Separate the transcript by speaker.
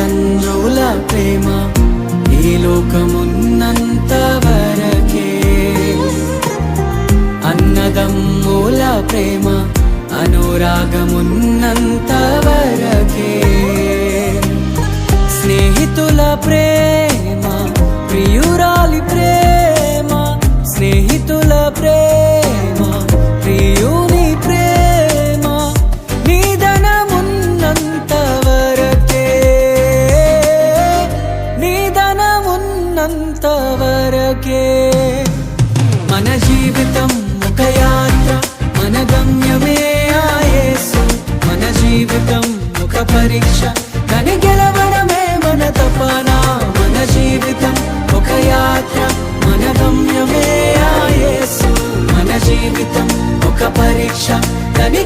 Speaker 1: తల్లిదండ్రుల ప్రేమ ఈ లోకమున్నంత వరకే, అన్నదమ్ముల ప్రేమ అనురాగమున్నంత వరకే, స్నేహితుల ప్రేమ ప్రియురాలి ప్రేమ, స్నేహితుల ప్రేమ ప్రియుని ప్రేమ నిధనమున్నంత వరకే, నిధనమున్నంత వరకే. మన జీవితం ఒక యాత్ర, మన గమ్యమే ఆ యేసు. మన జీవితం ఒక పరీక్ష, దాని గెలవడమే మన తపన. మన జీవితం ఒక యాత్ర, మన గమ్యమే ఆ యేసు. మన జీవితం ఒక పరీక్ష, దాని